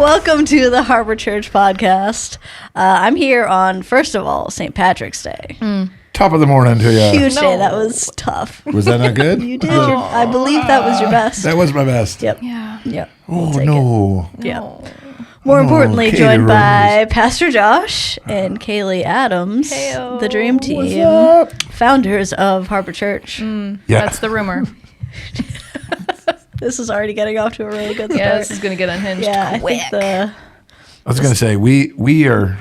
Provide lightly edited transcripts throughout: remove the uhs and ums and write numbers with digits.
Welcome to the Harbor.Church podcast. I'm here on, first of all, St. Patrick's Day. Top of the morning to you. Huge day. That was tough. Was that not good? You did. I believe that was your best. That was my best. Yep. Yeah. Yep. Oh, We'll no. Yeah. More importantly, joined by Pastor Josh and Kaleigh Adams, Heyo. the dream team, What's up? founders of Harbor.Church. Yeah. That's the rumor. This is already getting off to a really good start. Yeah, this is going to get unhinged Yeah, quick. I think I was going to say, we are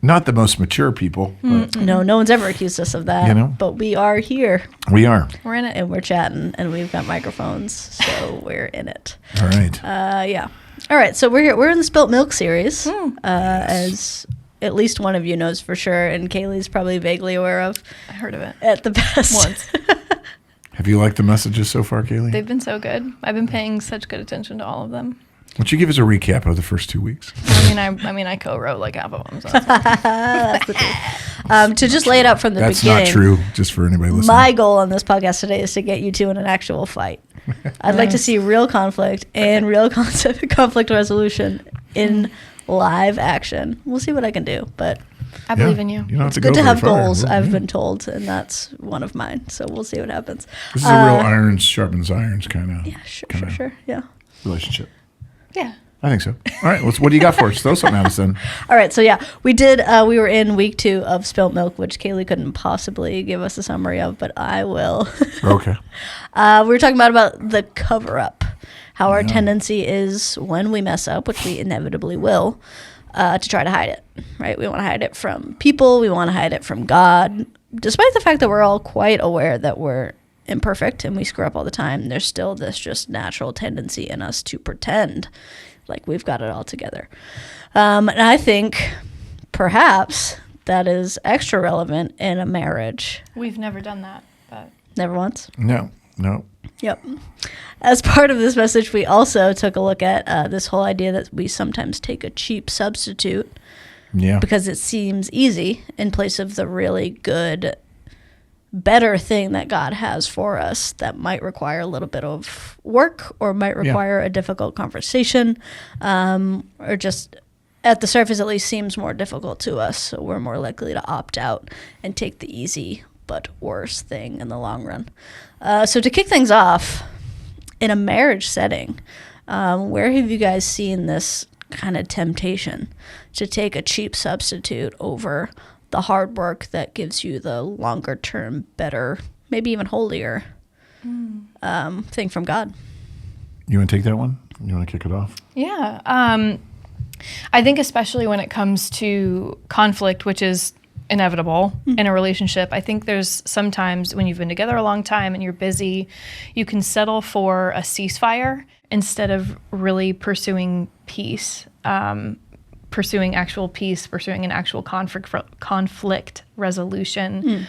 not the most mature people, but no one's ever accused us of that. You know? But we are here, we are. We're in it. and we're chatting, and we've got microphones, so we're in it. All right. Yeah. All right, so we're here. We're in the Spilt Milk series, as at least one of you knows for sure, and Kaleigh's probably vaguely aware of I heard of it at the best. once. Have you liked the messages so far, Kaleigh? They've been so good. I've been paying such good attention to all of them. Why don't you give us a recap of the first 2 weeks? I mean, I co-wrote like half of them. So that's To just lay it out from the That's beginning. not true, just for anybody listening. My goal on this podcast today is to get you two in an actual fight. I'd like to see real conflict and real conflict resolution in live action. We'll see what I can do, but I believe in you. You don't have it's to good go to very have far. goals, Well, I've yeah. been told, and that's one of mine. So we'll see what happens. This is a real irons sharpens irons kind of Yeah, sure. Yeah. relationship. Yeah. I think so. All right, what do you got for us? Throw something at us then. All right, so yeah, we were in week 2 of Spilt Milk, which Kaleigh couldn't possibly give us a summary of, but I will. Okay. We were talking about the cover-up, how our tendency is when we mess up, which we inevitably will, to try to hide it, right? We want to hide it from people. We want to hide it from God. Despite the fact that we're all quite aware that we're imperfect and we screw up all the time, there's still this just natural tendency in us to pretend like we've got it all together. And I think perhaps that is extra relevant in a marriage. We've never done that, but Never once? No. Yep. As part of this message, we also took a look at this whole idea that we sometimes take a cheap substitute Yeah. because it seems easy in place of the really good, better thing that God has for us that might require a little bit of work or might require a difficult conversation, or just at the surface at least seems more difficult to us. So we're more likely to opt out and take the easy but worse thing in the long run. So to kick things off, in a marriage setting, where have you guys seen this kind of temptation to take a cheap substitute over the hard work that gives you the longer term, better, maybe even holier thing from God? You want to take that one? You want to kick it off? yeah. I think especially when it comes to conflict, which is inevitable in a relationship, I think there's sometimes when you've been together a long time and you're busy, you can settle for a ceasefire instead of really pursuing peace, pursuing actual peace, pursuing an actual conflict resolution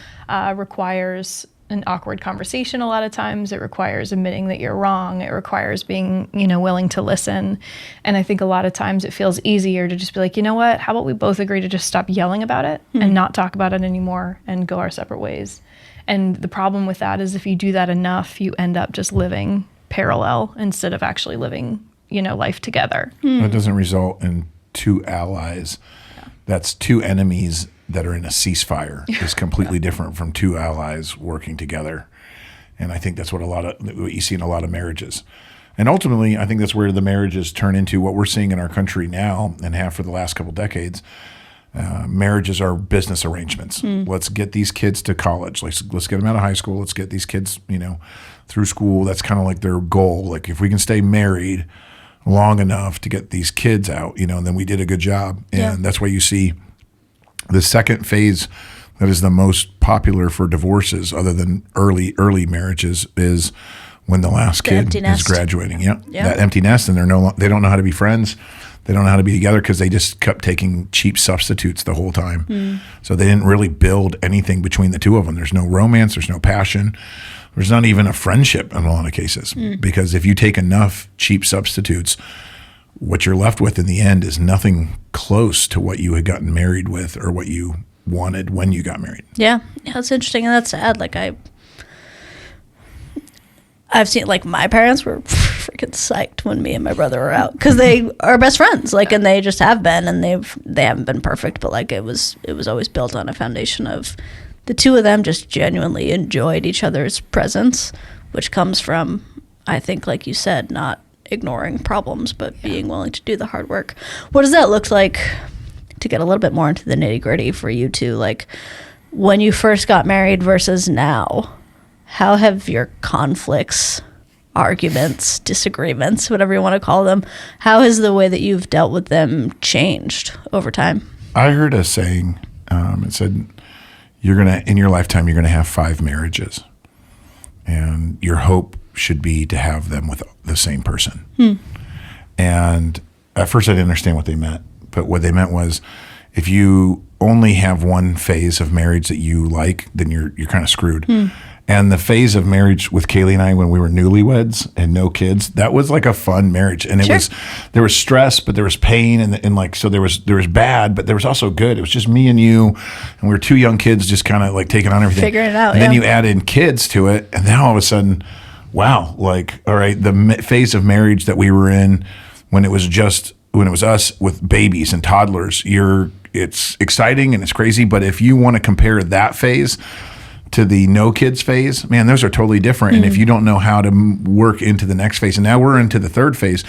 requires an awkward conversation a lot of times. It requires admitting that you're wrong. It requires being, willing to listen. And I think a lot of times it feels easier to just be like, you know what, how about we both agree to just stop yelling about it and not talk about it anymore and go our separate ways. And the problem with that is if you do that enough, you end up just living parallel instead of actually living, life together. That doesn't result in 2 allies. That's 2 enemies that are in a ceasefire. Is completely different from 2 allies working together. And I think that's what you see in a lot of marriages. And ultimately, I think that's where the marriages turn into what we're seeing in our country now and have for the last couple decades. Marriages are business arrangements. Let's get these kids to college. Let's get them out of high school. Let's get these kids, through school. That's kind of like their goal. Like if we can stay married long enough to get these kids out, then we did a good job. And that's why you see the second phase that is the most popular for divorces, other than early marriages, is when the last kid is graduating. That empty nest, and they don't know how to be friends. They don't know how to be together because they just kept taking cheap substitutes the whole time. So they didn't really build anything between the 2 of them. There's no romance. There's no passion. There's not even a friendship in a lot of cases. Because if you take enough cheap substitutes, what you're left with in the end is nothing close to what you had gotten married with or what you wanted when you got married. Yeah, that's interesting, and that's sad. Like I I've seen, like, my parents were freaking psyched when me and my brother were out, because they are best friends, like, and they just have been, and they haven't been perfect, but like it was always built on a foundation of the two of them just genuinely enjoyed each other's presence, which comes from, I think, like you said, not ignoring problems, but being willing to do the hard work. What does that look like, to get a little bit more into the nitty gritty for you two, like when you first got married versus now? How have your conflicts, arguments, disagreements, whatever you want to call them, how has the way that you've dealt with them changed over time? I heard a saying, it said, in your lifetime, you're going to have 5 marriages. And your hope should be to have them with the same person. And at first I didn't understand what they meant. But what they meant was, if you only have one phase of marriage that you like, then you're kind of screwed. And the phase of marriage with Kaleigh and I when we were newlyweds and no kids, that was like a fun marriage. And there was stress, but there was pain, and like, so there was bad, but there was also good. It was just me and you, and we were 2 young kids just kind of like taking on everything. Figuring it out. And then you add in kids to it, and then all of a sudden, wow, like, all right, the phase of marriage that we were in when it was us with babies and toddlers, it's exciting and it's crazy. But if you want to compare that phase to the no kids phase, man, those are totally different. And if you don't know how to work into the next phase, and now we're into the third phase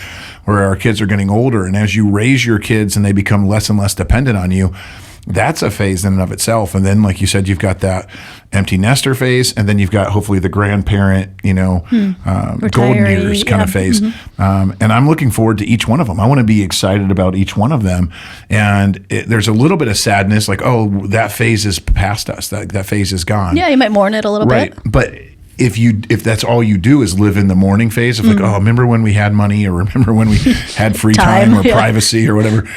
where our kids are getting older, and as you raise your kids and they become less and less dependent on you, that's a phase in and of itself. And then, like you said, you've got that empty nester phase, and then you've got hopefully the grandparent, golden years kind of phase. And I'm looking forward to each one of them. I want to be excited about each one of them. And there's a little bit of sadness, like, oh, that phase is past us. That phase is gone. Yeah, you might mourn it a little bit. But if that's all you do is live in the mourning phase of like, oh, remember when we had money, or remember when we had free time or privacy or whatever,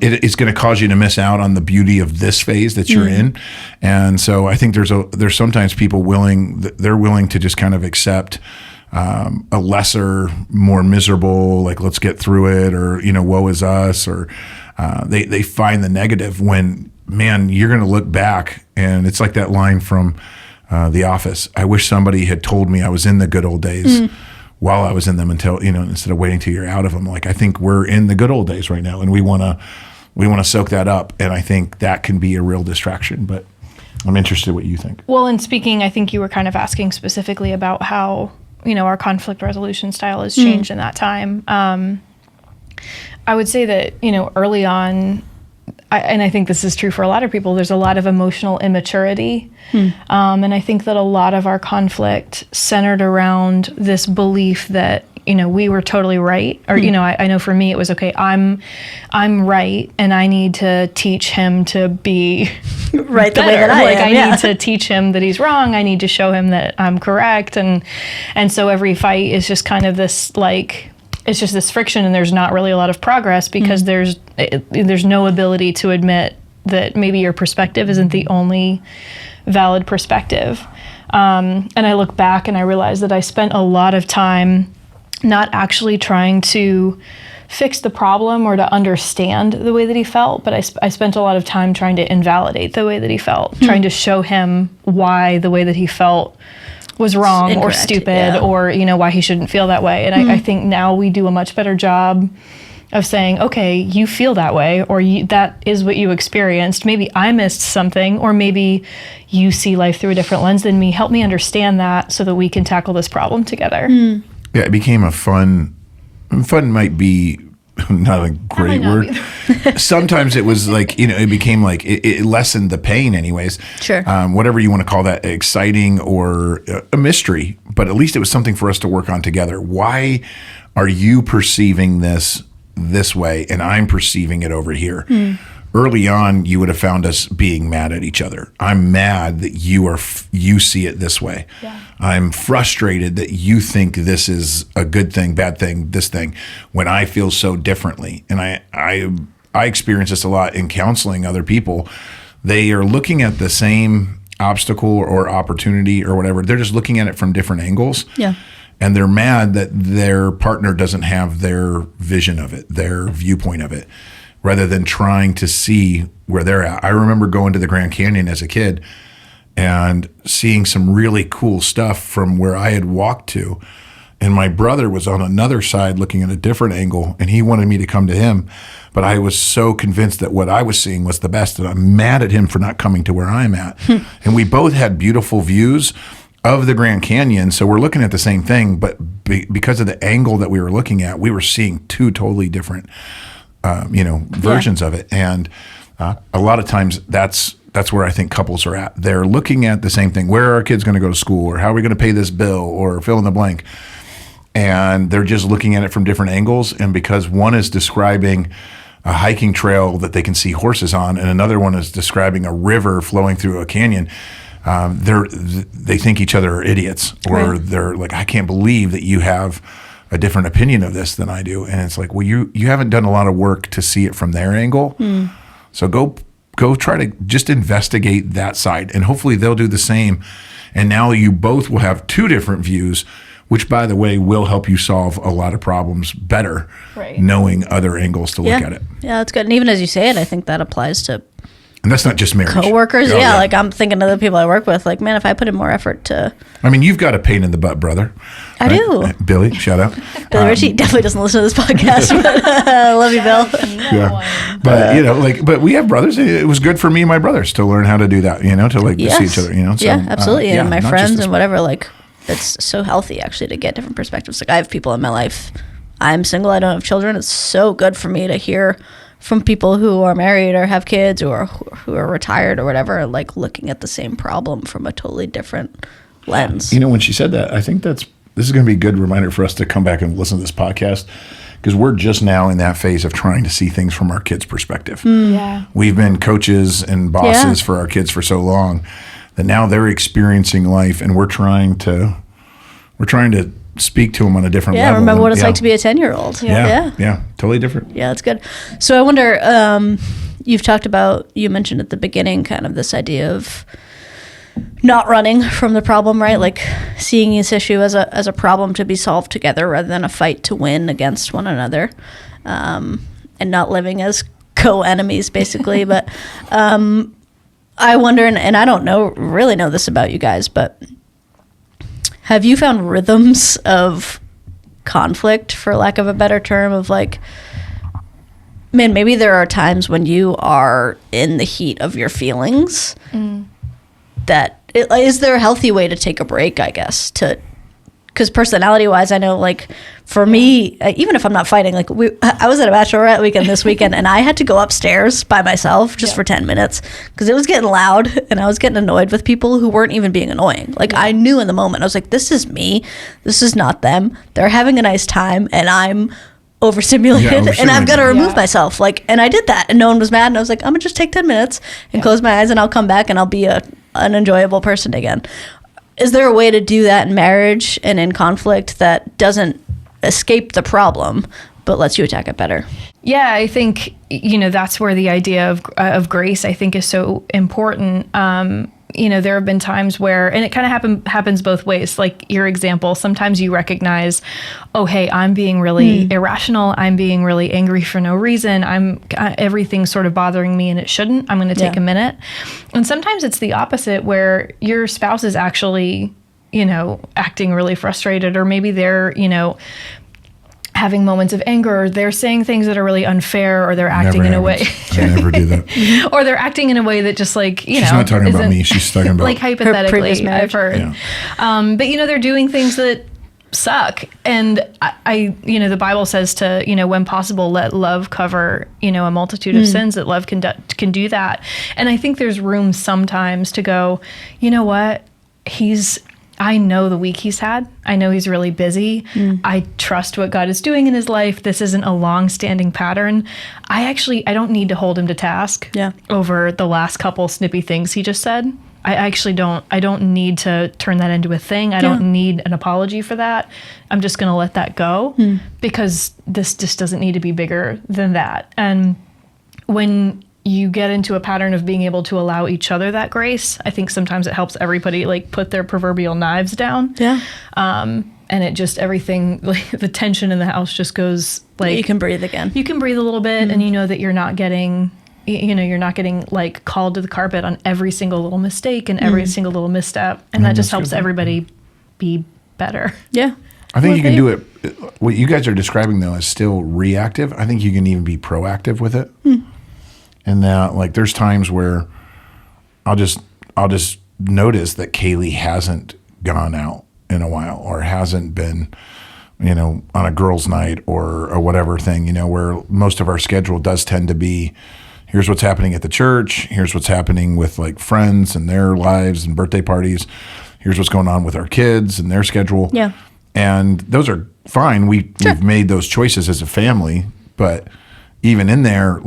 it's going to cause you to miss out on the beauty of this phase that you're in. And so I think there's sometimes people willing to just kind of accept a lesser, more miserable, like, let's get through it, or, woe is us, or they find the negative when, man, you're going to look back, and it's like that line from The Office. I wish somebody had told me I was in the good old days while I was in them, until, instead of waiting till you're out of them. Like, I think we're in the good old days right now, and we want to soak that up. And I think that can be a real distraction, but I'm interested what you think. Well, and speaking, I think you were kind of asking specifically about how, our conflict resolution style has changed in that time. I would say that, early on, and I think this is true for a lot of people, there's a lot of emotional immaturity. And I think that a lot of our conflict centered around this belief that, we were totally right. Or, I know for me, it was, okay, I'm right, and I need to teach him to be right better. The way that I need to teach him that he's wrong. I need to show him that I'm correct. And so every fight is just kind of this, like, it's just this friction, and there's not really a lot of progress because there's no ability to admit that maybe your perspective isn't the only valid perspective. And I look back and I realize that I spent a lot of time not actually trying to fix the problem or to understand the way that he felt, but I spent a lot of time trying to invalidate the way that he felt, trying to show him why the way that he felt was wrong or stupid, or, why he shouldn't feel that way. And I think now we do a much better job of saying, okay, you feel that way, or that is what you experienced. Maybe I missed something, or maybe you see life through a different lens than me. Help me understand that so that we can tackle this problem together. Yeah, it became a fun might be not a great word. Sometimes it was like, it became like, it lessened the pain anyways. Sure. Whatever you want to call that, exciting or a mystery, but at least it was something for us to work on together. Why are you perceiving this way and I'm perceiving it over here? Early on, you would have found us being mad at each other. I'm mad that you see it this way. Yeah. I'm frustrated that you think this is a good thing, bad thing, this thing, when I feel so differently. And I experience this a lot in counseling other people. They are looking at the same obstacle or opportunity or whatever. They're just looking at it from different angles. Yeah. And they're mad that their partner doesn't have their vision of it, their viewpoint of it, rather than trying to see where they're at. I remember going to the Grand Canyon as a kid, and seeing some really cool stuff from where I had walked to. And my brother was on another side looking at a different angle, and he wanted me to come to him. But I was so convinced that what I was seeing was the best, and I'm mad at him for not coming to where I'm at. And we both had beautiful views of the Grand Canyon, so we're looking at the same thing, but because of the angle that we were looking at, we were seeing two totally different, versions of it. And a lot of times that's where I think couples are at. They're looking at the same thing. Where are our kids going to go to school, or how are we going to pay this bill, or fill in the blank? And they're just looking at it from different angles. And because one is describing a hiking trail that they can see horses on, and another one is describing a river flowing through a canyon, they think each other are idiots, or they're like, I can't believe that you have a different opinion of this than I do. And it's like, well, you haven't done a lot of work to see it from their angle. So go try to just investigate that side, and hopefully they'll do the same. And now you both will have two different views, which, by the way, will help you solve a lot of problems better, knowing other angles to look at it. Yeah, that's good. And even as you say it, I think that applies to and that's not just marriage. Coworkers, like I'm thinking of the people I work with, like, man, if I put in more effort to... I mean, you've got a pain in the butt, brother. I do. Billy, shout out. Billy Ritchie definitely doesn't listen to this podcast, but I love you, Bill. Yeah. But, but we have brothers. It was good for me and my brothers to learn how to do that, to see each other, So, yeah, absolutely. And my friends and whatever, like, it's so healthy, actually, to get different perspectives. Like, I have people in my life. I'm single. I don't have children. It's so good for me to hear from people who are married or have kids or who are retired or whatever, like looking at the same problem from a totally different lens. When she said that, I think this is going to be a good reminder for us to come back and listen to this podcast, because we're just now in that phase of trying to see things from our kids' perspective. Yeah. We've been coaches and bosses for our kids for so long that now they're experiencing life, and we're trying to speak to them on a different level. Yeah, remember what it's like to be a 10-year-old. Yeah, totally different. Yeah, that's good. So I wonder, you mentioned at the beginning kind of this idea of not running from the problem, right? Like seeing this issue as a problem to be solved together rather than a fight to win against one another, and not living as co-enemies, basically. But I wonder, and I don't really know this about you guys, but have you found rhythms of conflict, for lack of a better term, of like, man, maybe there are times when you are in the heat of your feelings is there a healthy way to take a break, I guess, because personality-wise, I know, like, for me, even if I'm not fighting, like, I was at a bachelorette weekend this weekend, and I had to go upstairs by myself just for 10 minutes, because it was getting loud, and I was getting annoyed with people who weren't even being annoying. Like, I knew in the moment, I was like, this is me, this is not them. They're having a nice time, and I'm overstimulated, and I've got to remove myself. Like, and I did that, and no one was mad, and I was like, I'm gonna just take 10 minutes and close my eyes, and I'll come back, and I'll be an enjoyable person again. Is there a way to do that in marriage and in conflict that doesn't escape the problem, but lets you attack it better? Yeah, I think, that's where the idea of grace, I think, is so important. There have been times where, and it kind of happens both ways. Like your example, sometimes you recognize, oh, hey, I'm being really irrational. I'm being really angry for no reason. Everything's sort of bothering me and it shouldn't. I'm going to take a minute. And sometimes it's the opposite, where your spouse is actually, acting really frustrated, or maybe they're, having moments of anger, or they're saying things that are really unfair, or they're acting in a way. I never do that. Or they're acting in a way that just like, she's not talking about me. She's talking about like hypothetically, I've heard. Yeah. But they're doing things that suck. And I the Bible says to, when possible, let love cover, a multitude of sins, that love can do that. And I think there's room sometimes to go, you know what? I know the week he's had. I know he's really busy. I trust what God is doing in his life. This isn't a long-standing pattern. I don't need to hold him to task over the last couple snippy things he just said. I don't need to turn that into a thing. I don't need an apology for that. I'm just going to let that go because this just doesn't need to be bigger than that. And when you get into a pattern of being able to allow each other that grace, I think sometimes it helps everybody like put their proverbial knives down. Yeah. And it just, everything, like the tension in the house just goes like... You can breathe again. You can breathe a little bit and you know that you're not getting you're not getting like called to the carpet on every single little mistake and every single little misstep. And that just helps everybody be better. Yeah. I think you can do it. What you guys are describing though is still reactive. I think you can even be proactive with it. And that like there's times where I'll just notice that Kaleigh hasn't gone out in a while or hasn't been, on a girls' night or whatever thing, where most of our schedule does tend to be, here's what's happening at the church, here's what's happening with like friends and their lives and birthday parties, here's what's going on with our kids and their schedule. Yeah. And those are fine. We've made those choices as a family, but even in there,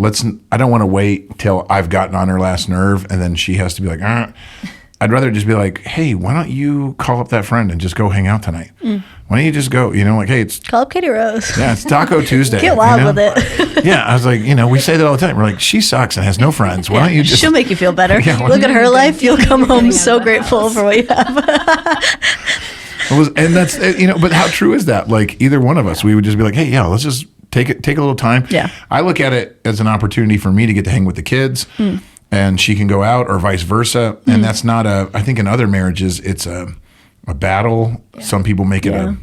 I don't want to wait till I've gotten on her last nerve and then she has to be like, I'd rather just be like, hey, why don't you call up that friend and just go hang out tonight? Why don't you just go, like, hey, call up Katie Rose. Yeah, it's Taco Tuesday. Get wild with it. Yeah, I was like, we say that all the time. We're like, she sucks and has no friends. Why don't you just... She'll make you feel better. Yeah, look at her life. You'll come home so grateful for what you have. And that's, but how true is that? Like either one of us, we would just be like, hey, let's just take a little time. Yeah. I look at it as an opportunity for me to get to hang with the kids and she can go out or vice versa. And that's not I think in other marriages, it's a battle. Yeah. Some people make it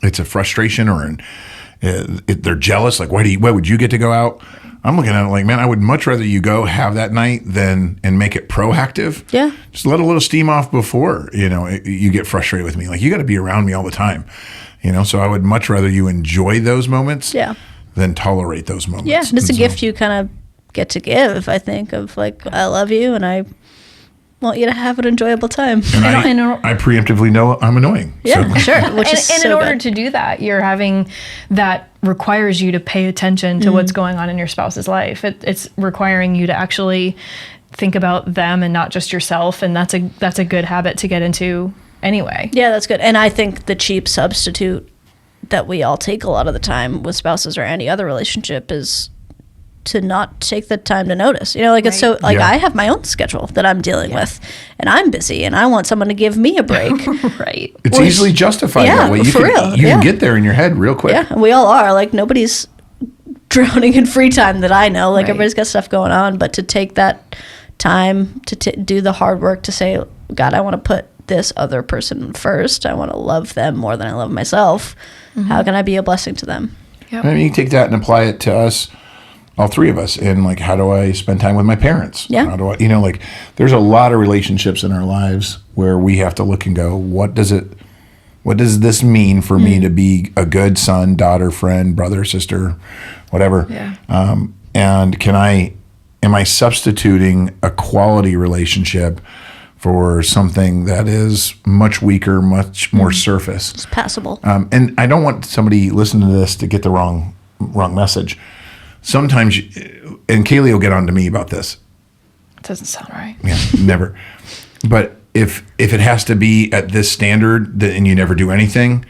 it's a frustration or they're jealous. Like, why would you get to go out? I'm looking at it like, man, I would much rather you go have that night and make it proactive. Yeah. Just let a little steam off before, you get frustrated with me. Like, you got to be around me all the time, so I would much rather you enjoy those moments than tolerate those moments. Yeah. And it's a gift you kind of get to give, I think, of like, I love you and I want you to have an enjoyable time. And I preemptively know I'm annoying. Yeah, so. Sure. Which is and so in order good. to do that, you're having that requires you to pay attention to what's going on in your spouse's life. It's requiring you to actually think about them and not just yourself. And that's a good habit to get into anyway. Yeah, that's good. And I think the cheap substitute that we all take a lot of the time with spouses or any other relationship is to not take the time to notice. It's so like I have my own schedule that I'm dealing with and I'm busy and I want someone to give me a break. Right. It's easily justified that way. You can get there in your head real quick. Yeah, we all are. Like nobody's drowning in free time that I know. Like everybody's got stuff going on, but to take that time to do the hard work to say, God, I want to put this other person first. I want to love them more than I love myself. How can I be a blessing to them? Yep. I mean, you take that and apply it to us, all three of us, and like, how do I spend time with my parents? Yeah. How do I, there's a lot of relationships in our lives where we have to look and go, what does this mean for me to be a good son, daughter, friend, brother, sister, whatever? Yeah. And am I substituting a quality relationship for something that is much weaker, much more surface? It's passable. And I don't want somebody listening to this to get the wrong message. Sometimes, and Kaleigh will get on to me about this. It doesn't sound right. Yeah, never. But if it has to be at this standard and you never do anything,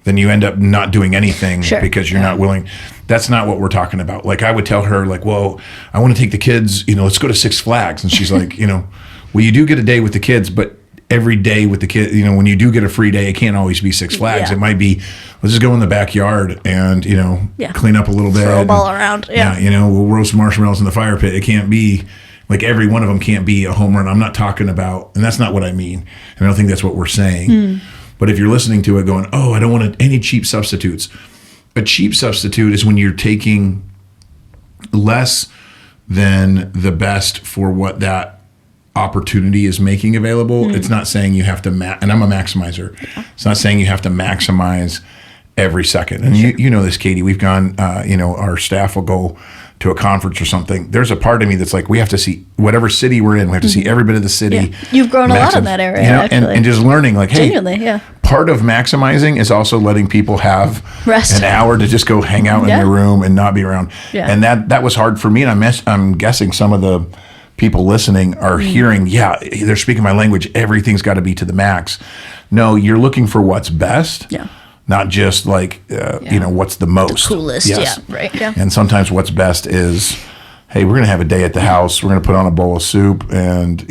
then you end up not doing anything because you're not willing. That's not what we're talking about. Like I would tell her like, well, I want to take the kids, let's go to Six Flags. And she's like, well, you do get a day with the kids, but every day with the kids, when you do get a free day, it can't always be Six Flags. Yeah. It might be, let's just go in the backyard and, clean up a little bit. Throw a ball around. Yeah. We'll roast marshmallows in the fire pit. It can't be, like every one of them can't be a home run. I'm not talking about, and that's not what I mean. And I don't think that's what we're saying. But if you're listening to it going, oh, I don't want any cheap substitutes. A cheap substitute is when you're taking less than the best for what that opportunity is making available. It's not saying you have to, and I'm a maximizer. It's not saying you have to maximize every second. And you know this, Katie, we've gone, our staff will go to a conference or something. There's a part of me that's like, we have to see whatever city we're in. We have to see every bit of the city. Yeah. You've grown a lot in that area, actually. And just learning like, hey, genuinely, part of maximizing is also letting people have rest. An hour to just go hang out in their room and not be around. Yeah. And that was hard for me. And I'm guessing some of the people listening are hearing, they're speaking my language. Everything's got to be to the max. No, you're looking for what's best. Yeah. Not just like, what's the most. The coolest, yes. Right. Yeah. And sometimes what's best is, hey, we're going to have a day at the house. We're going to put on a bowl of soup and,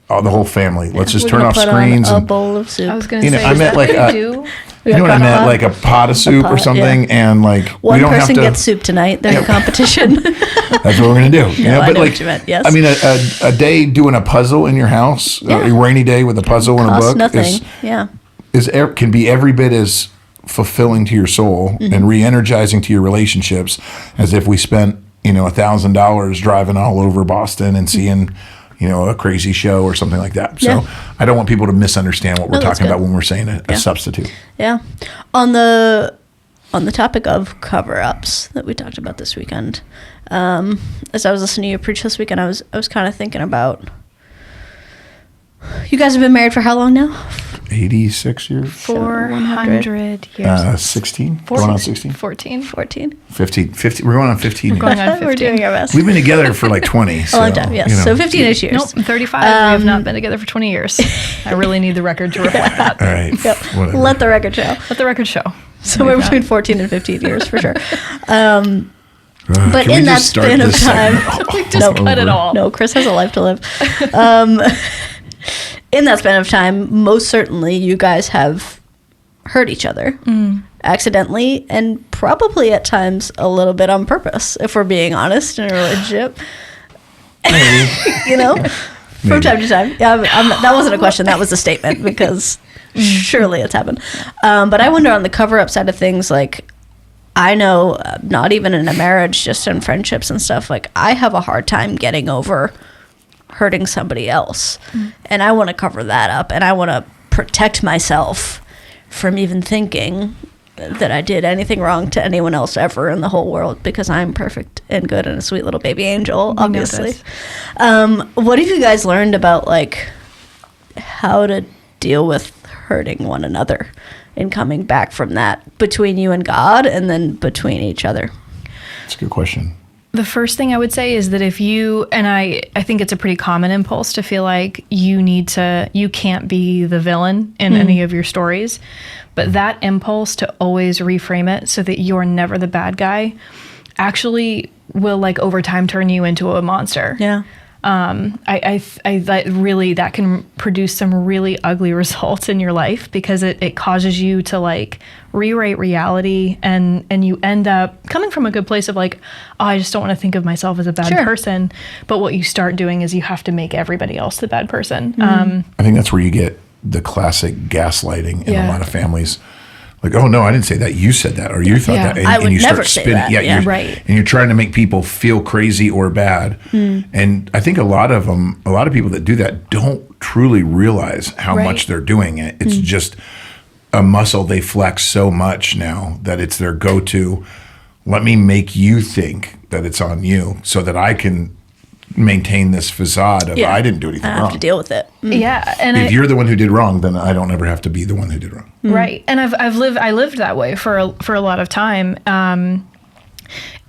the whole family. Let's just We're turn gonna off put screens. on a and, bowl of soup. I was going to You know, say, I is meant that like what you do? you know what I meant? pot. Like a pot of soup or pot, something, yeah. and like One we don't person have to. gets soup tonight. There's a competition. That's what we're gonna do. You No, know, I but know like, what you meant, yes. I mean, a day doing a puzzle in your house, a rainy day with a puzzle and a Costs book nothing. Yeah. can be every bit as fulfilling to your soul and re-energizing to your relationships as if we spent $1,000 driving all over Boston and seeing a crazy show or something like that. So Yeah. I don't want people to misunderstand what we're that's talking good. about when we're saying a substitute. Yeah. On the topic of cover-ups that we talked about this weekend, as I was listening to you preach this weekend, I was kind of thinking about, you guys have been married for how long now? 86 years? 400 years. 16? Going on 16? 14. 15. We're going on 15 years. Going on 15. We're doing our best. We've been together for like 20. A long time, yes. So 15-ish years. Nope, I'm 35. We have not been together for 20 years. I really need the record to reflect that. All right. Yep. Whatever. Let the record show. Let the record show. Somewhere between 14 and 15 years for sure. But Can we in that just start span of this time, segment Just cut it all. no, Chris has a life to live. In that span of time, most certainly you guys have hurt each other accidentally and probably at times a little bit on purpose, if we're being honest in a relationship. Maybe. From time to time. Yeah, that wasn't a question. That was a statement because surely it's happened. But I wonder on the cover-up side of things, like, I know, not even in a marriage, just in friendships and stuff, like, I have a hard time getting over hurting somebody else. And I want to cover that up, and I want to protect myself from even thinking that I did anything wrong to anyone else ever in the whole world, because I'm perfect and good and a sweet little baby angel, obviously. What have you guys learned about, like, how to deal with hurting one another and coming back from that between you and God and then between each other? That's a good question. The first thing I would say is that if you, and I think it's a pretty common impulse to feel like you can't be the villain in any of your stories, but that impulse to always reframe it so that you're never the bad guy actually will, like, over time turn you into a monster. Yeah. That can produce some really ugly results in your life, because it causes you to, like, rewrite reality, and you end up coming from a good place of, like, oh, I just don't want to think of myself as a bad person. But what you start doing is you have to make everybody else the bad person. I think that's where you get the classic gaslighting in a lot of families. Like, oh no, I didn't say that. You said that, or you thought that, and, I would and you never start say spinning. that. Yeah, Right. And you're trying to make people feel crazy or bad. And I think a lot of people that do that don't truly realize how much they're doing it. It's just a muscle they flex so much now that it's their go-to. Let me make you think that it's on you so that I can maintain this facade of I didn't do anything I wrong. have to deal with it. Yeah, and If you're the one who did wrong, then I don't ever have to be the one who did wrong. Right. And I lived that way for a lot of time. And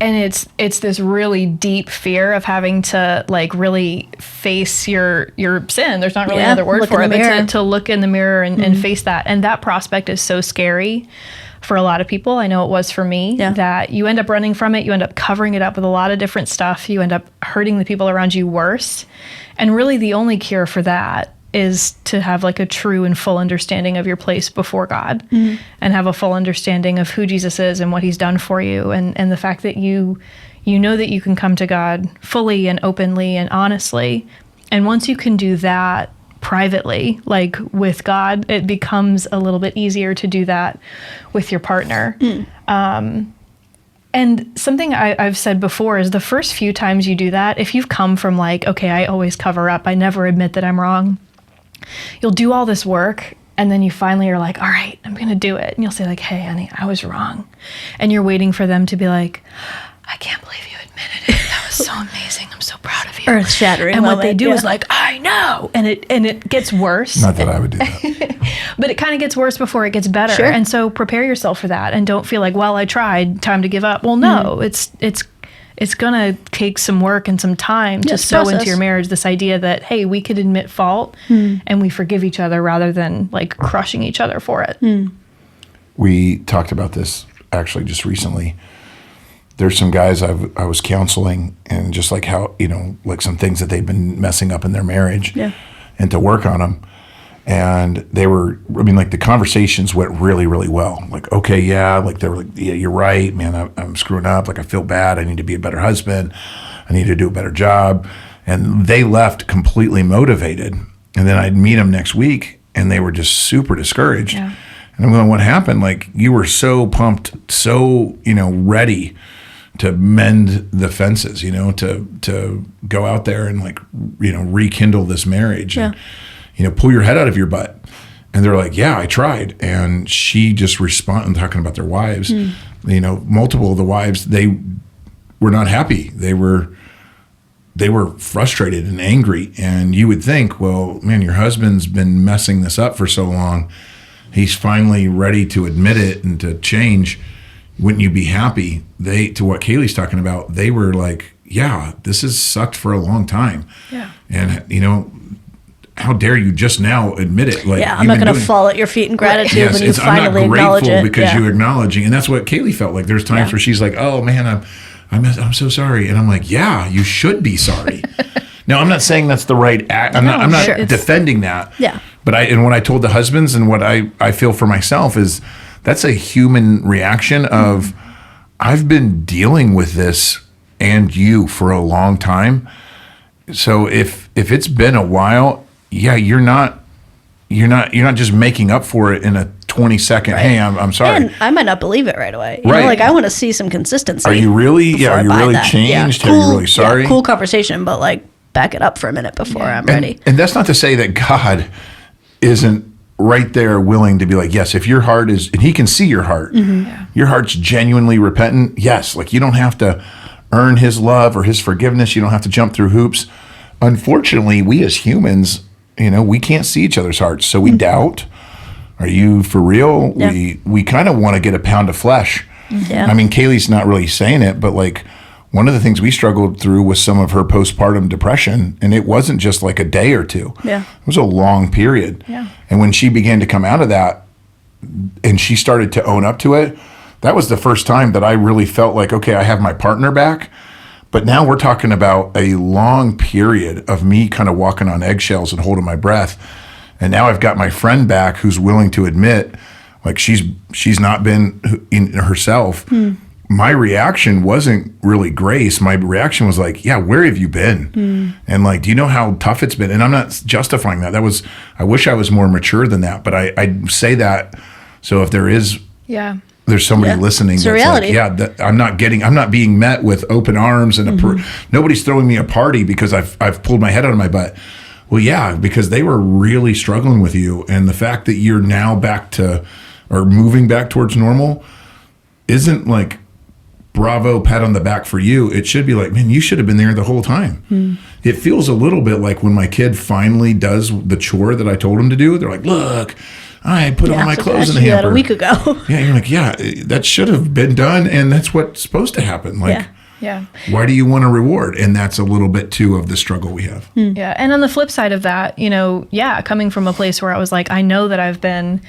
it's this really deep fear of having to, like, really face your sin. There's not really another word for it, but to look in the mirror and face that. And that prospect is so scary for a lot of people. I know it was for me, that you end up running from it. You end up covering it up with a lot of different stuff. You end up hurting the people around you worse. And really the only cure for that is to have, like, a true and full understanding of your place before God, and have a full understanding of who Jesus is and what he's done for you. And the fact that you know that you can come to God fully and openly and honestly. And once you can do that privately, like with God, it becomes a little bit easier to do that with your partner. And something I've said before is the first few times you do that, if you've come from, like, okay, I always cover up, I never admit that I'm wrong, you'll do all this work, and then you finally are like, all right, I'm going to do it. And you'll say, like, hey, honey, I was wrong. And you're waiting for them to be like, I can't believe you admitted it. That was so amazing. I'm so proud of you. Earth-shattering And what they moment, do is like, I know. And it gets worse. Not that I would do that. But it kind of gets worse before it gets better. Sure. And so prepare yourself for that, and don't feel like, well, I tried, time to give up. Well, no, it's going to take some work and some time to sow into your marriage this idea that, hey, we could admit fault and we forgive each other rather than, like, crushing each other for it. We talked about this actually just recently. There's some guys I was counseling, and just like how, like some things that they've been messing up in their marriage. Yeah. and to work on them. And they were, I mean, like the conversations went really, really well. Like, okay, yeah, like they were like, yeah, you're right, man, I'm screwing up. Like, I feel bad. I need to be a better husband. I need to do a better job. And they left completely motivated. And then I'd meet them next week and they were just super discouraged. Yeah. And I'm going, what happened? Like, you were so pumped, so, ready to mend the fences, to go out there and like, rekindle this marriage. Yeah. And, pull your head out of your butt. And they're like, yeah, I tried. And she just responded, talking about their wives, multiple of the wives, they were not happy. They were frustrated and angry. And you would think, well, man, your husband's been messing this up for so long. He's finally ready to admit it and to change. Wouldn't you be happy? To what Kaleigh's talking about, they were like, yeah, this has sucked for a long time. Yeah. And, how dare you just now admit it? Like, I'm not going to fall at your feet in gratitude when you finally acknowledge it. I'm not grateful because you're acknowledging. And that's what Kaleigh felt like. There's times where she's like, oh, man, I'm so sorry. And I'm like, yeah, you should be sorry. Now, I'm not saying that's the right act. I'm not defending that. Yeah. But what I told the husbands and what I feel for myself is that's a human reaction of, I've been dealing with this and you for a long time. So if it's been a while, yeah, you're not just making up for it in a 20-second, right. Hey, I'm sorry. And I might not believe it right away. You know, like I want to see some consistency. Are you really? Yeah, are you really changed? Yeah. Cool, are you really sorry? Yeah, cool conversation, but like back it up for a minute before I'm ready. And that's not to say that God isn't right there willing to be like, yes, if your heart is, and he can see your heart, your heart's genuinely repentant. Yes, like you don't have to earn his love or his forgiveness. You don't have to jump through hoops. Unfortunately, we as humans, we can't see each other's hearts. So we doubt. Are you for real? Yeah. We kind of want to get a pound of flesh. Yeah. I mean, Kaleigh's not really saying it, but like one of the things we struggled through was some of her postpartum depression. And it wasn't just like a day or two. Yeah. It was a long period. Yeah. And when she began to come out of that and she started to own up to it, that was the first time that I really felt like, okay, I have my partner back. But now we're talking about a long period of me kind of walking on eggshells and holding my breath. And now I've got my friend back who's willing to admit, like she's not been in herself. My reaction wasn't really grace. My reaction was like, yeah, where have you been? And like, do you know how tough it's been? And I'm not justifying that. I wish I was more mature than that. But I say that so if there is... Yeah. There's somebody listening that's reality. Like, I'm not being met with open arms and nobody's throwing me a party because I've pulled my head out of my butt. Well, yeah, because they were really struggling with you. And the fact that you're now back to, or moving back towards normal isn't like, bravo, pat on the back for you. It should be like, man, you should have been there the whole time. It feels a little bit like when my kid finally does the chore that I told him to do. They're like, look, I put all my clothes in the hamper. A week ago. Yeah, you're like, yeah, that should have been done, and that's what's supposed to happen. Like, why do you want a reward? And that's a little bit too of the struggle we have. Yeah, and on the flip side of that, coming from a place where I was like, I know that I've been,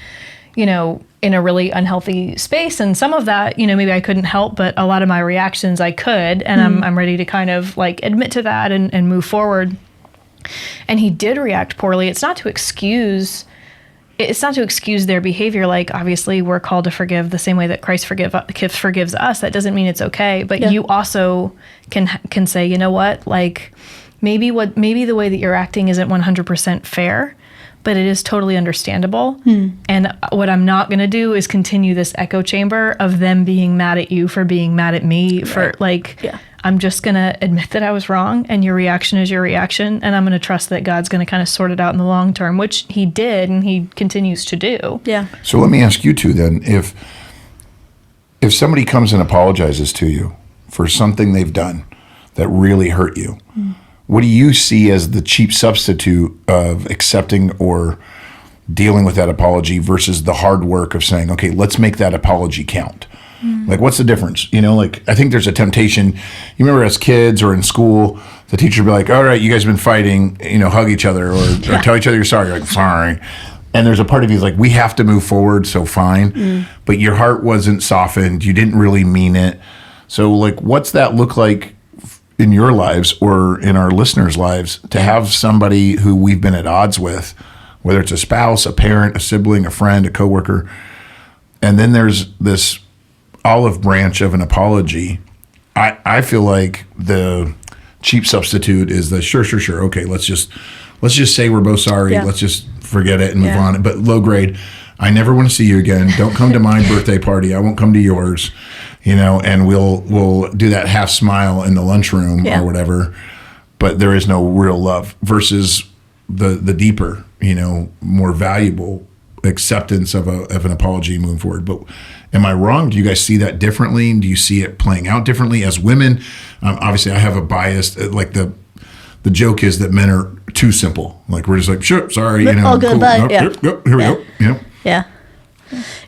in a really unhealthy space, and some of that, maybe I couldn't help, but a lot of my reactions I could, and I'm ready to kind of like admit to that and move forward. And he did react poorly. It's not to excuse their behavior. Like, obviously we're called to forgive the same way that Christ forgives us. That doesn't mean it's okay. But you also can say, you know what, like maybe the way that you're acting isn't 100% fair, but it is totally understandable. And what I'm not going to do is continue this echo chamber of them being mad at you for being mad at me for I'm just going to admit that I was wrong, and your reaction is your reaction, and I'm going to trust that God's going to kind of sort it out in the long term, which he did and he continues to do. Yeah. So let me ask you two then, if somebody comes and apologizes to you for something they've done that really hurt you, what do you see as the cheap substitute of accepting or dealing with that apology versus the hard work of saying, okay, let's make that apology count? Like, what's the difference? Like, I think there's a temptation. You remember as kids or in school, the teacher would be like, all right, you guys have been fighting, hug each other or tell each other you're sorry. You're like, sorry. And there's a part of you like, we have to move forward, so fine. But your heart wasn't softened. You didn't really mean it. So, like, what's that look like in your lives or in our listeners' lives to have somebody who we've been at odds with, whether it's a spouse, a parent, a sibling, a friend, a coworker, and then there's this olive branch of an apology. I feel like the cheap substitute is the sure. Okay, let's just say we're both sorry. Yeah. Let's just forget it and move on. But low grade, I never want to see you again. Don't come to my birthday party. I won't come to yours. And we'll do that half smile in the lunchroom or whatever. But there is no real love versus the deeper, more valuable acceptance of an apology moving forward. But am I wrong? Do you guys see that differently? Do you see it playing out differently as women? Obviously, I have a bias. Like the joke is that men are too simple. Like we're just like, sure, sorry, all good, cool. bye. Nope, Yeah. yep, here we go. Yeah.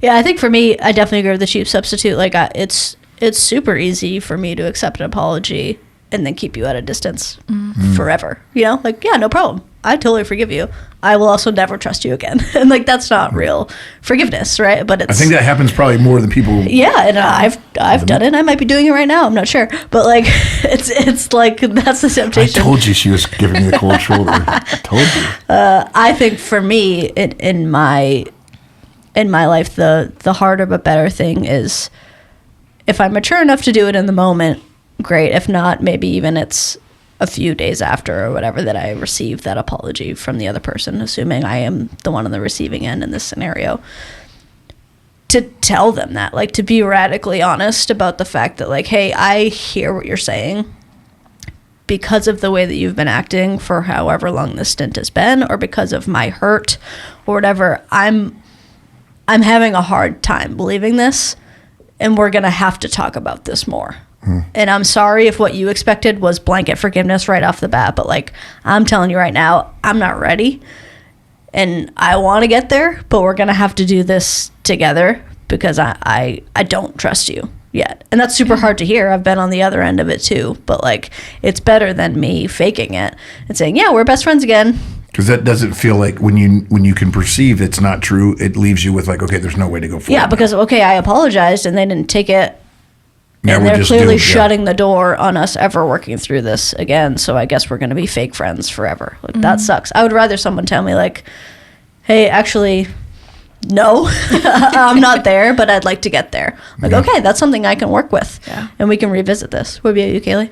Yeah, I think for me, I definitely agree with the cheap substitute. Like, it's super easy for me to accept an apology and then keep you at a distance forever. Like, yeah, no problem. I totally forgive you. I will also never trust you again. And like, that's not real forgiveness, right? But I think that happens probably more than people. Yeah, and I've done it. I might be doing it right now. I'm not sure, but like, it's like that's the temptation. I told you she was giving me the cold shoulder. I told you. I think for me, in my life, the harder but better thing is if I'm mature enough to do it in the moment, great. If not, maybe even it's a few days after or whatever that I receive that apology from the other person, assuming I am the one on the receiving end in this scenario, to tell them that, like, to be radically honest about the fact that, like, hey, I hear what you're saying. Because of the way that you've been acting for however long this stint has been, or because of my hurt or whatever, I'm having a hard time believing this, and we're going to have to talk about this more. And I'm sorry if what you expected was blanket forgiveness right off the bat, but like, I'm telling you right now, I'm not ready, and I want to get there, but we're going to have to do this together because I don't trust you yet. And that's super hard to hear. I've been on the other end of it too, but like, it's better than me faking it and saying, yeah, we're best friends again. Because that doesn't feel like when you can perceive it's not true, it leaves you with like, okay, there's no way to go forward. Yeah, because, okay, I apologized and they didn't take it. Yeah, and they're clearly shutting the door on us ever working through this again. So I guess we're going to be fake friends forever. Like, that sucks. I would rather someone tell me like, hey, actually, no, I'm not there, but I'd like to get there. Like, okay, that's something I can work with. Yeah. And we can revisit this. What about you, Kaleigh?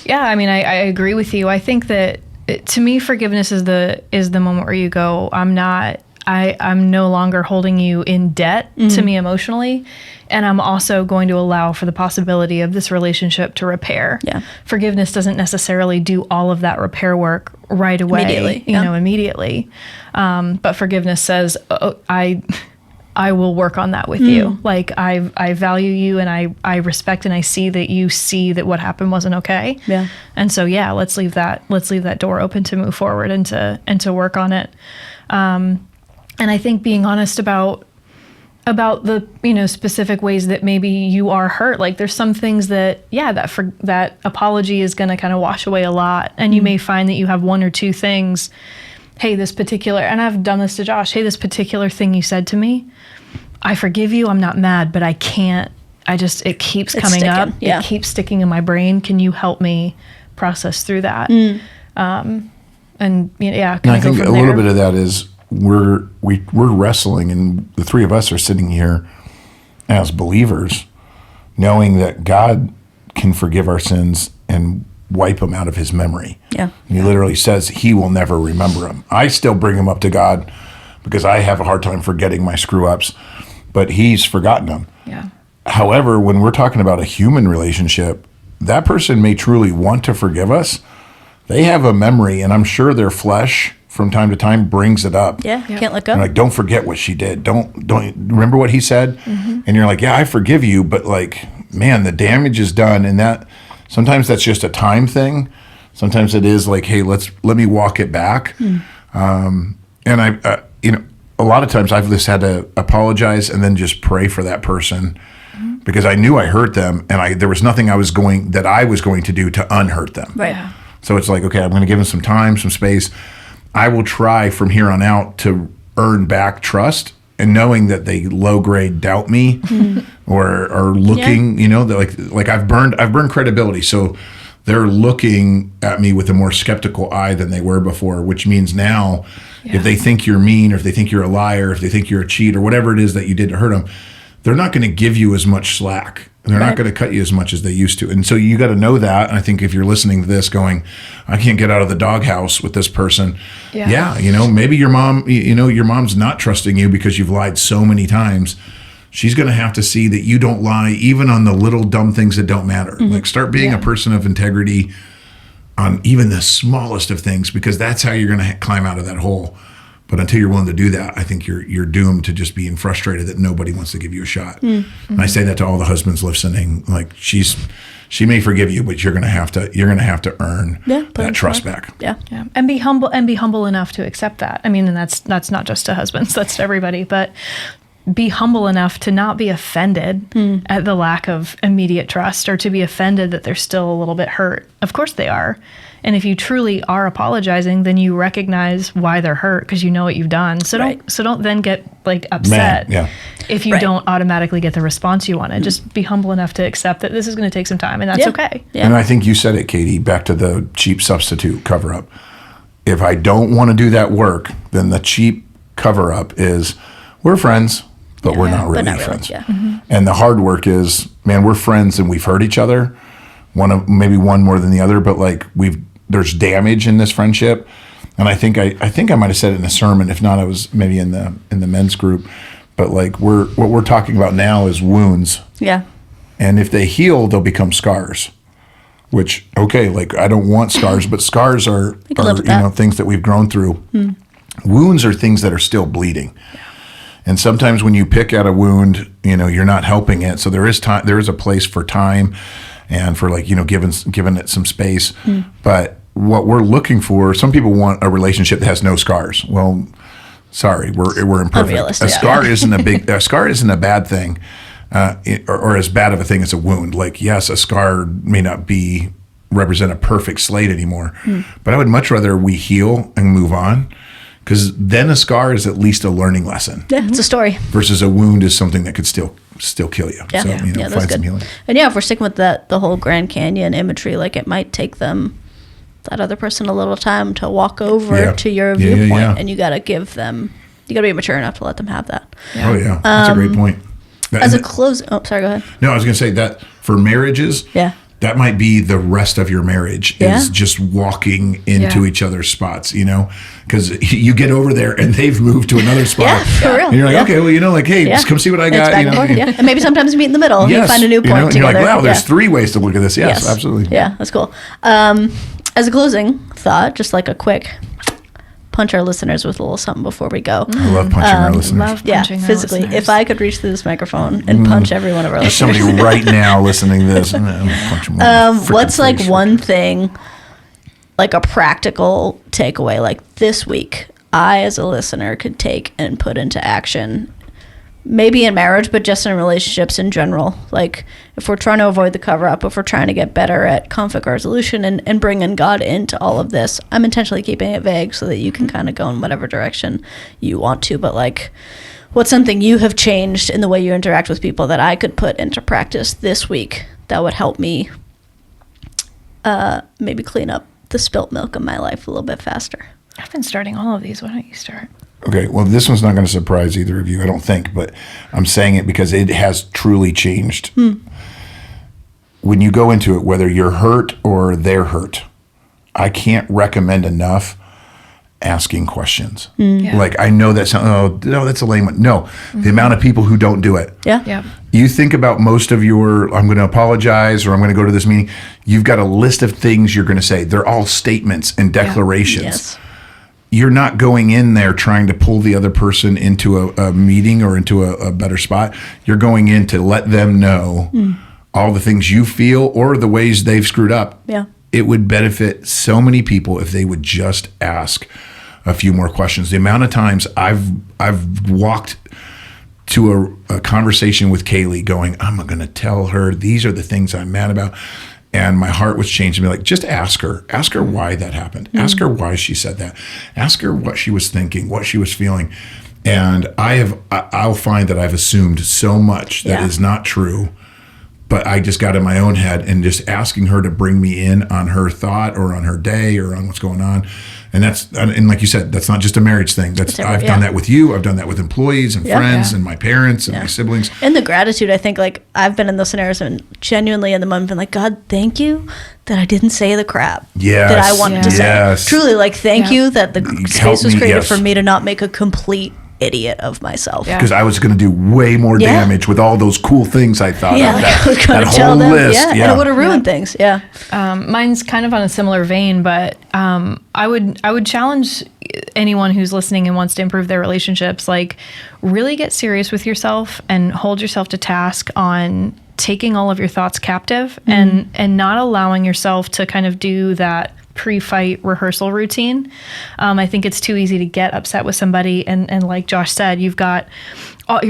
Yeah, I mean, I agree with you. I think that to me, forgiveness is the moment where you go, I'm no longer holding you in debt to me emotionally. And I'm also going to allow for the possibility of this relationship to repair. Yeah. Forgiveness doesn't necessarily do all of that repair work right away, immediately. But forgiveness says, I will work on that with you. Like, I value you, and I respect and I see that you see that what happened wasn't okay. Yeah. And so, yeah, let's leave that door open to move forward and to work on it. And I think being honest about the, specific ways that maybe you are hurt. Like, there's some things that, that apology is going to kind of wash away a lot. And you may find that you have one or two things. Hey, this particular, and I've done this to Josh. Hey, this particular thing you said to me, I forgive you. I'm not mad, but I can't. It keeps coming up. Yeah. It keeps sticking in my brain. Can you help me process through that? And I think a little bit of that is we're wrestling, and the three of us are sitting here as believers, knowing that God can forgive our sins and wipe them out of his memory. Yeah. And he literally says he will never remember them. I still bring them up to God because I have a hard time forgetting my screw ups, but he's forgotten them. Yeah. However, when we're talking about a human relationship, that person may truly want to forgive us. They have a memory, and I'm sure their flesh from time to time brings it up. Yeah, can't let go. Like, don't forget what she did. Don't remember what he said? Mm-hmm. And you're like, yeah, I forgive you, but like, man, the damage is done. And that sometimes that's just a time thing. Sometimes it is like, hey, let me walk it back. And I a lot of times I've just had to apologize and then just pray for that person because I knew I hurt them, and there was nothing I was going to do to unhurt them. Right. Yeah. So it's like, okay, I'm going to give them some time, some space. I will try from here on out to earn back trust, and knowing that they low grade doubt me or are looking, like I've burned credibility. So they're looking at me with a more skeptical eye than they were before, which means now if they think you're mean, or if they think you're a liar, if they think you're a cheat, or whatever it is that you did to hurt them, they're not going to give you as much slack. They're not going to cut you as much as they used to. And so you got to know that. And I think if you're listening to this going, I can't get out of the doghouse with this person. Yeah. Maybe your mom, your mom's not trusting you because you've lied so many times. She's going to have to see that you don't lie even on the little dumb things that don't matter. Like start being a person of integrity on even the smallest of things, because that's how you're going to climb out of that hole. But until you're willing to do that, I think you're doomed to just being frustrated that nobody wants to give you a shot. And I say that to all the husbands listening. Like she may forgive you, but you're gonna have to earn that trust back. Yeah, and be humble enough to accept that. I mean, and that's not just to husbands, that's to everybody. But be humble enough to not be offended at the lack of immediate trust, or to be offended that they're still a little bit hurt. Of course they are. And if you truly are apologizing, then you recognize why they're hurt, because you know what you've done. So don't then get like upset if you don't automatically get the response you wanted. Just be humble enough to accept that this is going to take some time, and that's okay. Yeah. And I think you said it, Katie, back to the cheap substitute cover up. If I don't want to do that work, then the cheap cover up is we're friends, but we're not really friends. And the hard work is, man, we're friends and we've hurt each other. Maybe one more than the other, but like there's damage in this friendship. And I think I might have said it in a sermon. If not, I was maybe in the men's group. But like what we're talking about now is wounds. Yeah. And if they heal, they'll become scars. Which, okay, like I don't want scars, but scars are things that we've grown through. Wounds are things that are still bleeding. And sometimes when you pick at a wound, you're not helping it. So there is time. There is a place for time, and for giving it some space. But what we're looking for, some people want a relationship that has no scars. Well, sorry, we're imperfect. A scar isn't a bad thing, or as bad of a thing as a wound. Like, yes, a scar may not represent a perfect slate anymore, but I would much rather we heal and move on. Because then a scar is at least a learning lesson. Yeah, it's a story. Versus a wound is something that could still kill you. Yeah. So, find some healing. And if we're sticking with the whole Grand Canyon imagery, like it might take that other person a little time to walk over to your viewpoint. And you got to be mature enough to let them have that. Yeah. Oh, yeah. That's a great point. As a close, sorry, go ahead. No, I was going to say that for marriages, that might be the rest of your marriage is just walking into each other's spots, because you get over there and they've moved to another spot. Yeah, for real. And you're like, okay, well, hey, just come see what I got. Back and forth, And maybe sometimes you meet in the middle. You find a new point and together. You're like, wow, there's 3 ways to look at this. Yes, absolutely. Yeah, that's cool. As a closing thought, just like a quick punch our listeners with a little something before we go. I love punching our listeners. Physically. If I could reach through this microphone and punch every one of our listeners. Somebody right now listening to this. What's like one thing, like a practical takeaway, like this week, I as a listener could take and put into action, maybe in marriage, but just in relationships in general. Like if we're trying to avoid the cover up, if we're trying to get better at conflict resolution and bringing God into all of this, I'm intentionally keeping it vague so that you can kind of go in whatever direction you want to. But like, what's something you have changed in the way you interact with people that I could put into practice this week that would help me maybe clean up the spilt milk in my life a little bit faster? I've been starting all of these. Why don't you start? Okay, well, this one's not going to surprise either of you, I don't think, but I'm saying it because it has truly changed. When you go into it, whether you're hurt or they're hurt, I can't recommend enough asking questions. Like, I know that sounds, no, that's a lame one. No, the amount of people who don't do it. Yeah. You think about most of I'm going to apologize, or I'm going to go to this meeting. You've got a list of things you're going to say. They're all statements and declarations. Yes. You're not going in there trying to pull the other person into a meeting or into a better spot. You're going in to let them know all the things you feel or the ways they've screwed up. Yeah. It would benefit so many people if they would just ask a few more questions. The amount of times I've walked to a conversation with Kaleigh going, I'm going to tell her these are the things I'm mad about. And my heart was changed to be like, just ask her why that happened. Ask her why she said that. Ask her what she was thinking, what she was feeling. And I'll find that I've assumed so much that is not true but I just got in my own head, and just asking her to bring me in on her thought or on her day or on what's going on. And like you said, that's not just a marriage thing. I've done that with you. I've done that with employees and friends and my parents and my siblings. And the gratitude, I think, like, I've been in those scenarios and genuinely in the moment been like, God, thank you that I didn't say the crap that I wanted to say. Truly, like, thank you that the space was created for me to not make a complete idiot of myself. Because I was going to do way more damage with all those cool things I thought of. I was going to tell them, and it would have ruined things. Mine's kind of on a similar vein, but I would challenge anyone who's listening and wants to improve their relationships, like, really get serious with yourself and hold yourself to task on taking all of your thoughts captive and not allowing yourself to kind of do that pre-fight rehearsal routine. I think it's too easy to get upset with somebody, and like Josh said, you're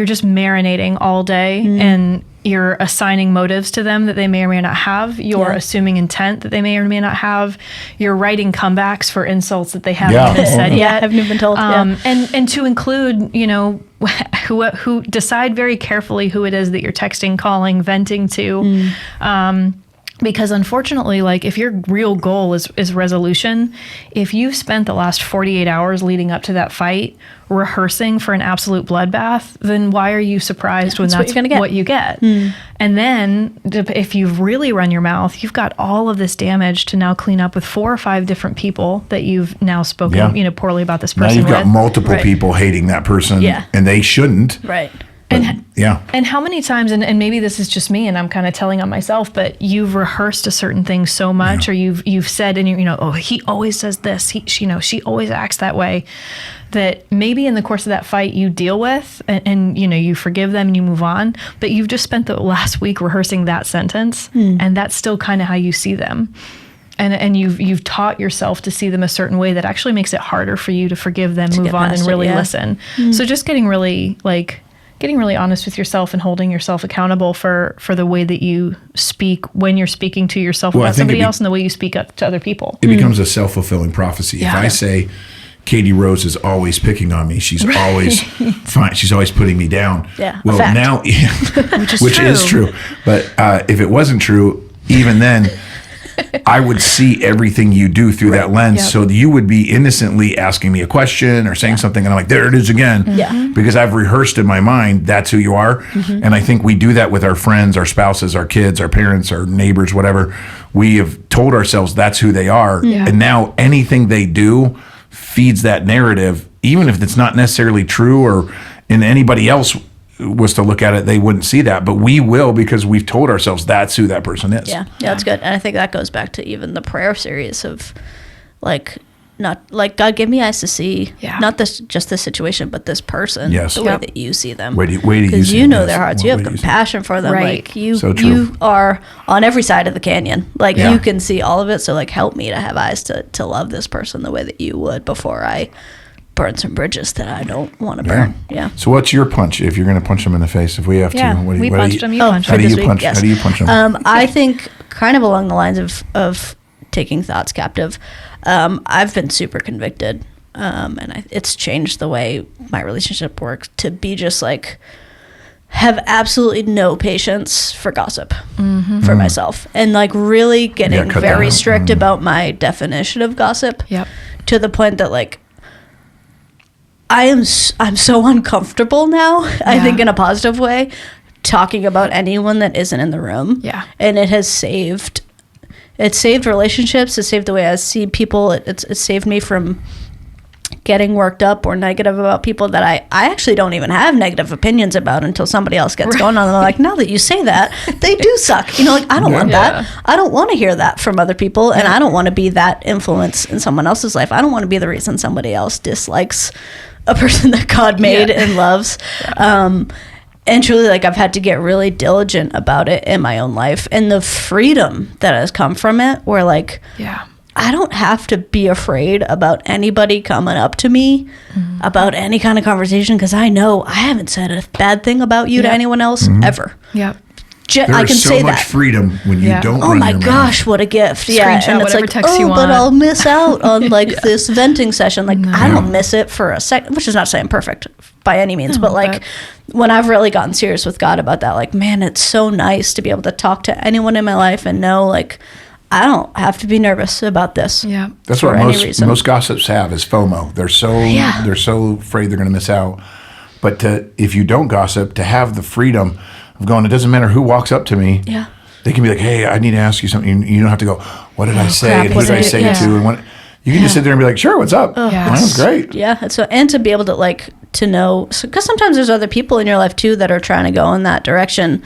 just marinating all day, and you're assigning motives to them that they may or may not have. You're assuming intent that they may or may not have. You're writing comebacks for insults that they haven't even said yet. Haven't even been told. And to include, who decide very carefully who it is that you're texting, calling, venting to. Because unfortunately, like, if your real goal is resolution, if you've spent the last 48 hours leading up to that fight rehearsing for an absolute bloodbath, then why are you surprised when that's what you get? And then if you've really run your mouth, you've got all of this damage to now clean up with 4 or 5 different people that you've now spoken poorly about this person. Now you've got multiple people hating that person, and they shouldn't. Right. And how many times, and maybe this is just me and I'm kind of telling on myself, but you've rehearsed a certain thing so much, or you've said, and oh, he always says this, she always acts that way, that maybe in the course of that fight you deal with and you forgive them and you move on, but you've just spent the last week rehearsing that sentence, and that's still kind of how you see them. And you've taught yourself to see them a certain way that actually makes it harder for you to forgive them, move on, and really listen. So just getting really honest with yourself and holding yourself accountable for the way that you speak when you're speaking to yourself about somebody else, and the way you speak up to other people. It becomes a self-fulfilling prophecy. If I say Katie Rose is always picking on me, she's always fine, she's always putting me down. Well, now, which is true. But if it wasn't true, even then, I would see everything you do through that lens. So you would be innocently asking me a question or saying something, and I'm like, there it is again. Because I've rehearsed in my mind, that's who you are. And I think we do that with our friends, our spouses, our kids, our parents, our neighbors, whatever. We have told ourselves that's who they are. And now anything they do feeds that narrative, even if it's not necessarily true, or in anybody else was to look at it, they wouldn't see that, but we will, because we've told ourselves that's who that person is. That's good. And I think that goes back to even the prayer series of, like, not like, God, give me eyes to see not just this situation, but this person, the way that you see them, because you know their hearts, you have compassion for them, like you are on every side of the canyon, like you can see all of it. So like, help me to have eyes to love this person the way that you would before I burn some bridges that I don't want to burn. So what's your punch if you're going to punch them in the face? If we have to, we punched them. You punched them. How do you punch them? I think kind of along the lines of taking thoughts captive. I've been super convicted, and it's changed the way my relationship works to be just like, have absolutely no patience for gossip for myself, and like really getting very strict about my definition of gossip to the point that like, I'm so uncomfortable now, I think in a positive way, talking about anyone that isn't in the room. And it has saved relationships. It saved the way I see people. It's saved me from getting worked up or negative about people that I actually don't even have negative opinions about until somebody else gets going on. And I'm like, now that you say that, they do suck. Like, I don't want that. I don't want to hear that from other people. And I don't want to be that influence in someone else's life. I don't want to be the reason somebody else dislikes a person that God made and loves. And truly, like, I've had to get really diligent about it in my own life, and the freedom that has come from it, where like, I don't have to be afraid about anybody coming up to me about any kind of conversation, because I know I haven't said a bad thing about you to anyone else ever. I can say that. There's so much freedom when you don't run your mouth. Oh my gosh, what a gift. And it's like, text you want. But I'll miss out on like this venting session. Like, I don't miss it for a second, which is not saying perfect by any means, but like when I've really gotten serious with God about that, like, man, it's so nice to be able to talk to anyone in my life and know, like, I don't have to be nervous about this. Yeah. That's what most gossips have is FOMO. They're so afraid they're going to miss out. But if you don't gossip, to have the freedom of going, it doesn't matter who walks up to me. Yeah. They can be like, hey, I need to ask you something. You don't have to go, what did I say? And who did I say it to? And what, you can just sit there and be like, sure, what's up? That was great. Yeah. And to be able to, like, to know, because sometimes there's other people in your life too that are trying to go in that direction,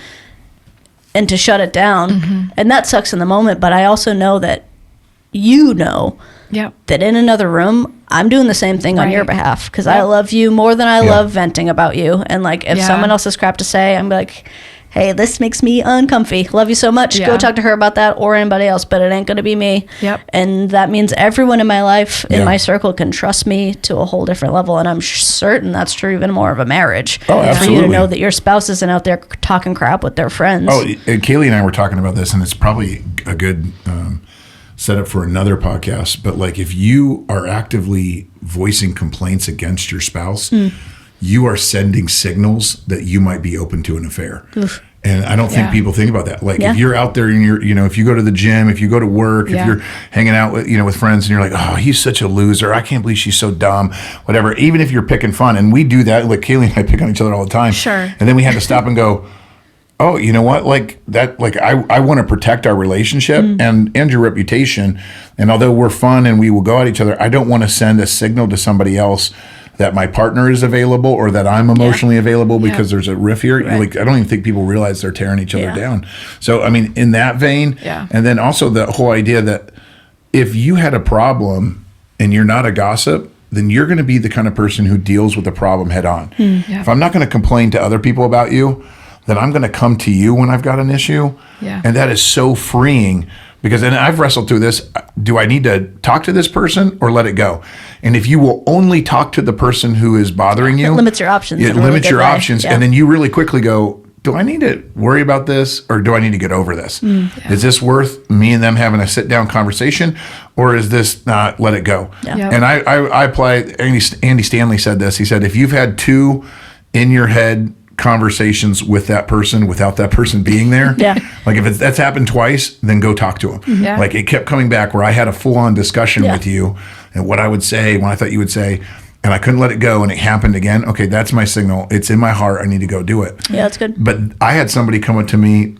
and to shut it down. And that sucks in the moment. But I also know that that in another room, I'm doing the same thing on your behalf, because I love you more than I love venting about you. And like, if someone else has crap to say, I'm like, hey, this makes me uncomfy. Love you so much. Go talk to her about that or anybody else, but it ain't going to be me. And that means everyone in my life, in my circle, can trust me to a whole different level. And I'm certain that's true even more of a marriage. Oh, absolutely. For you to know that your spouse isn't out there talking crap with their friends. Oh, and Kaleigh and I were talking about this, and it's probably a good setup for another podcast. But like, if you are actively voicing complaints against your spouse, you are sending signals that you might be open to an affair. Oof. And I don't think people think about that. Like, if you're out there and you're, if you go to the gym, if you go to work, if you're hanging out with, with friends and you're like, oh, he's such a loser. I can't believe she's so dumb, whatever. Even if you're picking fun, and we do that, like Kaleigh and I pick on each other all the time. Sure. And then we had to stop and go, oh, you know what? Like that, like I want to protect our relationship and your reputation. And although we're fun and we will go at each other, I don't want to send a signal to somebody else that my partner is available or that I'm emotionally available because there's a riff here. Right. Like, I don't even think people realize they're tearing each other down. So, I mean, in that vein, and then also the whole idea that if you had a problem and you're not a gossip, then you're going to be the kind of person who deals with the problem head on. If I'm not going to complain to other people about you, then I'm going to come to you when I've got an issue. And that is so freeing. Because, and I've wrestled through this, do I need to talk to this person or let it go? And if you will only talk to the person who is bothering you, it limits your options. It limits your options. And then you really quickly go, do I need to worry about this or do I need to get over this? Is this worth me and them having a sit down conversation, or is this not, let it go? And I apply, Andy Stanley said this. He said, if you've had two in your head conversations with that person without that person being there, like if that's happened twice, then go talk to them. Like, it kept coming back where I had a full-on discussion with you and what I would say when I thought you would say, and I couldn't let it go, and it happened again. Okay, that's my signal. It's in my heart. I need to go do it. That's good. But I had somebody come up to me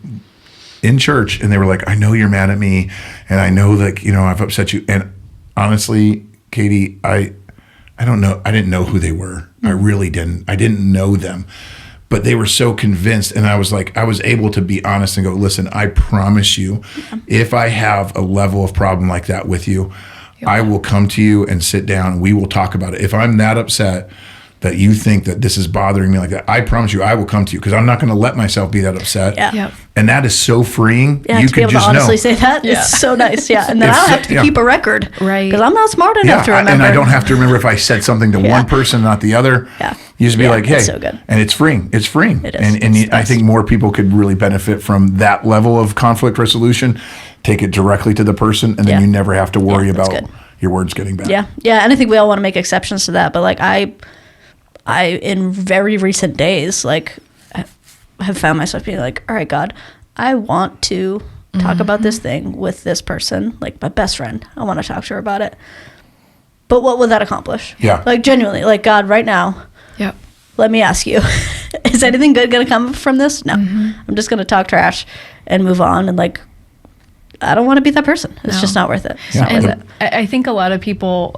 in church and they were like, I know you're mad at me and I know that I've upset you. And honestly, Katie, I don't know. I didn't know who they were. I really didn't. I didn't know them. But they were so convinced, and I was able to be honest and go, listen, I promise you, if I have a level of problem like that with you, I will come to you and sit down and we will talk about it. If I'm that upset that you think that this is bothering me like that, I promise you I will come to you, because I'm not going to let myself be that upset. And that is so freeing. You to be able to honestly say that, it's so nice. And then I don't have to keep a record, because I'm not smart enough to remember. And I don't have to remember if I said something to one person, not the other. You just be like, hey, so good. And it's freeing. It's freeing. It is. And I think more people could really benefit from that level of conflict resolution. Take it directly to the person, and then you never have to worry about your words getting bad. And I think we all want to make exceptions to that, but like I in very recent days, like, have found myself being like, all right, God, I want to talk about this thing with this person, like my best friend. I want to talk to her about it. But what would that accomplish? Like, genuinely, like, God, right now, let me ask you, is anything good going to come from this? No. I'm just going to talk trash and move on. And like, I don't want to be that person. It's just not worth it. I think a lot of people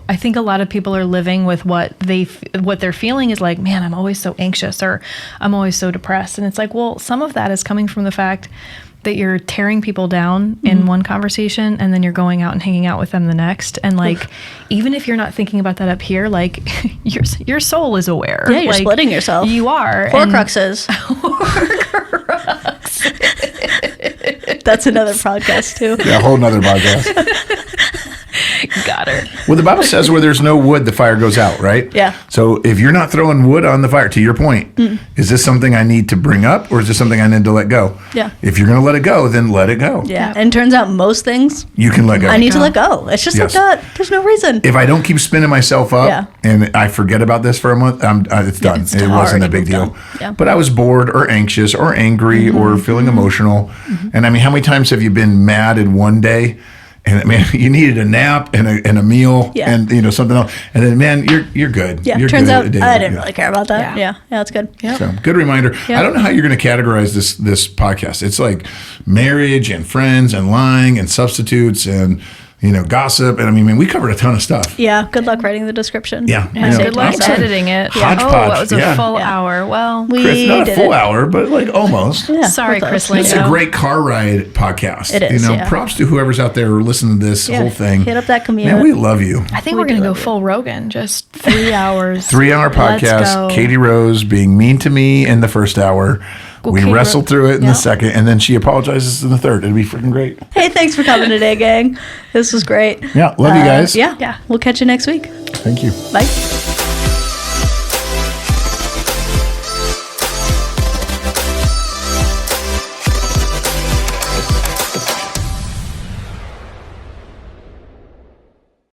are living with what they're feeling is like, man, I'm always so anxious, or I'm always so depressed. And it's like, well, some of that is coming from the fact that you're tearing people down in one conversation, and then you're going out and hanging out with them the next. And like, even if you're not thinking about that up here, like your soul is aware. Yeah, you're splitting yourself. You are. Horcruxes. That's another podcast too. Yeah, a whole nother podcast. Got her. Well, the Bible says where there's no wood, the fire goes out, right? Yeah. So if you're not throwing wood on the fire, to your point, is this something I need to bring up or is this something I need to let go? Yeah. If you're going to let it go, then let it go. Yeah. And turns out most things You can let go. I need to let go. It's just Yes. like that. There's no reason. If I don't keep spinning myself up Yeah. and I forget about this for a month, it's done. it's It wasn't a already big moved deal. on. Yeah. But I was bored or anxious or angry or feeling emotional. And I mean, how many times have you been mad in one day? And man, you needed a nap and a meal Yeah. and something else. And then man, you're good. Yeah. You're Turns good out at it. I didn't really care about that. Yeah. Yeah. That's good. Yep. So good reminder. Yeah. I don't know how you're going to categorize this podcast. It's like marriage and friends and lying and substitutes and gossip. And I mean, we covered a ton of stuff. Yeah. Good luck writing the description. Yeah. And Yeah. good luck Awesome. editing it. Hodgepodge, Oh, it was a yeah. full Yeah. hour. Well, We Chris, not a did full it. hour, but like almost. Yeah, Sorry, we're Chris close. It's Lingo. a great car ride podcast. It is, yeah. Props to whoever's out there listening to this Yeah. whole thing. Hit up that commute. Man, we love you. I think We we're going to do go love you. full Rogan, just 3 hours. 3-hour Let's podcast. go. Katie Rose being mean to me in the first hour. Well, we Katie wrestled Ro- through it in Yeah. the second, and then she apologizes in the third. It'd be freaking great. Hey, thanks for coming today, gang. This was great. Yeah, love you guys. Yeah. We'll catch you next week. Thank you. Bye.